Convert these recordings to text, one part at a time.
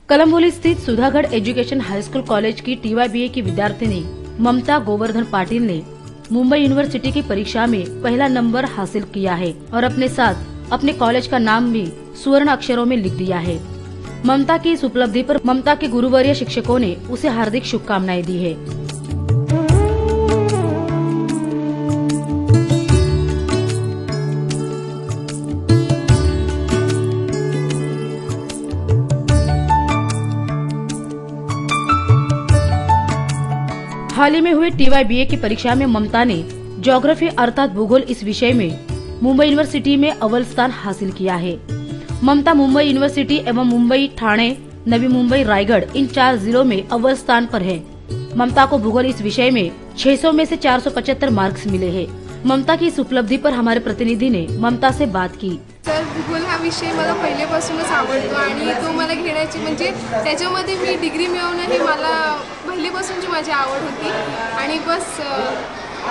कलंबोली स्थित सुधागढ़ education high school college की TYBA की विद्यार्थिनी ममता गोवर्धन पाटिल ने मुंबई यूनिवर्सिटी की परीक्षा में पहला नंबर हासिल किया है और अपने साथ अपने कॉलेज का नाम भी स्वर्ण अक्षरों में लिख दिया है। ममता की इस उपलब्धि पर ममता के गुरुवर्य शिक्षकों ने उसे हार्दिक शुभकामनाएं दी है। हाल ही में हुए TYBA की परीक्षा में ममता ने ज्योग्राफी अर्थात भूगोल इस विषय में मुंबई यूनिवर्सिटी में अव्वल स्थान हासिल किया है। ममता मुंबई यूनिवर्सिटी एवं मुंबई, ठाणे, नवी मुंबई, रायगढ़ इन 4 जिलों में अव्वल स्थान पर है। ममता को भूगोल इस विषय में 600 में से 475 मार्क्स मिले हैं। ममता की इस उपलब्धि पर हमारे प्रतिनिधि ने ममता से बात की। तर भूगोल हा विषय मला पहिलेपासूनच आवडतो आणि तो मला घेण्याची म्हणजे त्याच्यामध्ये मी डिग्री मिळवणं हे मला पहिलेपासूनची माझी आवड होती आणि बस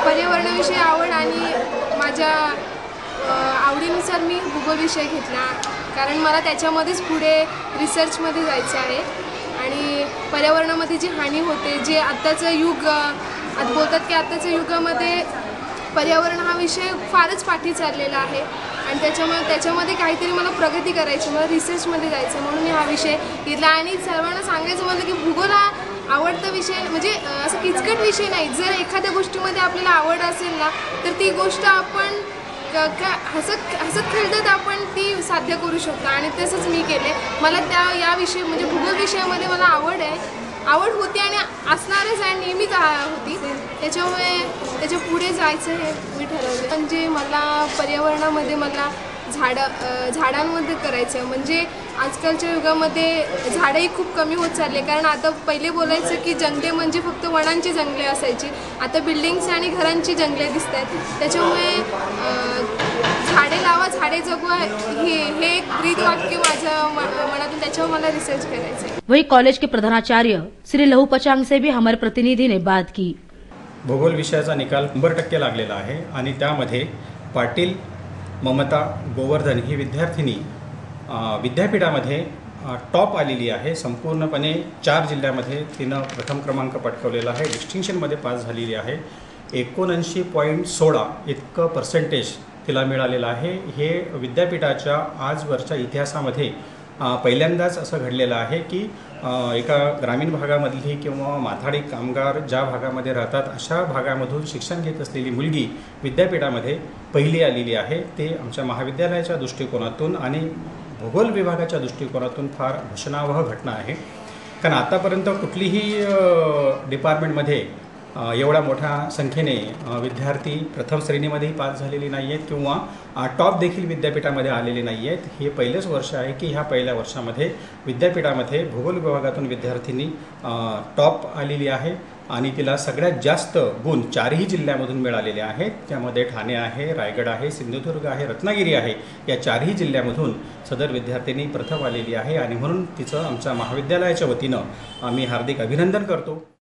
पर्यावरणाविषयी आवड आणि माझ्या आवडीनुसार मी भूगोल विषय घेतला कारण मला त्याच्यामध्येच पुढे रिसर्चमध्ये जायचं आहे आणि पर्यावरणामध्ये जी हानी होते जे आत्ताचं युग आता बोलतात की आत्ताच्या युगामध्ये पर्यावरण हा विषय फारच पाठी चाललेला आहे आणि त्याच्यामध्ये काहीतरी मला प्रगती करायची, मला रिसर्चमध्ये जायचं म्हणून मी हा विषय घेतला आणि सर्वांना सांगायचं म्हटलं की भूगोल हा आवडता विषय म्हणजे असं किचकट विषय नाही। जर एखाद्या गोष्टीमध्ये आपल्याला आवड असेल ना तर ती गोष्ट आपण हसत खेळत आपण ती साध्य करू शकतो आणि तसंच मी केले। मला या विषय म्हणजे भूगोल विषयामध्ये मला आवड होती आणि असणारच आहे, नेहमीच होती। त्याच्यामुळे त्याच्या पुढे जायचं हे मी ठरवलं। म्हणजे मला पर्यावरणामध्ये मला झाडांमध्ये करायचं म्हणजे आजकालच्या युगामध्ये झाडंही खूप कमी होत चालले कारण आता पहिले बोलायचं की जंगले म्हणजे फक्त वनांची जंगले असायची, आता बिल्डिंग्स आणि घरांची जंगले दिसत आहेत। त्याच्यामुळे झाडे लावा झाडे जगवा हे एक ब्रीद वाक्य माझ्या मनातून, त्याच्यावर मला रिसर्च करायचं है। वही कॉलेज के प्रधानाचार्य श्री लहू पचांग से भी हमारे प्रतिनिधि ने बात की। भूगोल विषयाचा निकाल 100% लागलेला आहे आणि त्यामध्ये पाटील ममता गोवर्धन ही विद्यार्थिनी विद्यापीठामध्ये टॉप आलेली आहे। संपूर्णपणे 4 जिल्ह्यामध्ये तिनं प्रथम क्रमांक पटकावलेला आहे, डिस्टिंक्शनमध्ये पास झालेली आहे। 79.16 इतकं पर्सेंटेज तिला मिळालेलं आहे। हे विद्यापीठाच्या आजवरच्या इतिहासामध्ये पहिल्यांदाच असं घडलेलं आहे की एका ग्रामीण भागामधली किंवा माथाडी कामगार ज्या भागामध्ये राहतात अशा भागामधून शिक्षण घेत असलेली मुलगी विद्यापीठामध्ये पहिली आलेली आहे। ते आमच्या महाविद्यालयाच्या दृष्टिकोनातून आणि भूगोल विभागाच्या दृष्टिकोनातून फार घोषणावह घटना आहे कारण आतापर्यंत कुठलीही डिपार्टमेंटमध्ये एवढ्या मोठ्या संख्येने विद्यार्थी प्रथम श्रेणीमध्येही पास झालेली नाही आहेत किंवा टॉप देखील विद्यापीठामध्ये आलेले नाही आहेत। हे पहिलेच वर्ष आहे की ह्या पहिल्या वर्षामध्ये विद्यापीठामध्ये भूगोल विभागातून विद्यार्थिनी टॉप आलेली आहे आणि तिला सगळ्यात जास्त गुण 4ही जिल्ह्यामधून मिळालेले आहेत। त्यामध्ये ठाणे आहे, रायगड आहे, सिंधुदुर्ग आहे, रत्नागिरी आहे। या 4ही जिल्ह्यामधून सदर विद्यार्थिनी प्रथम आलेली आहे आणि म्हणून तिचं आमच्या महाविद्यालयाच्या वतीनं आम्ही हार्दिक अभिनंदन करतो।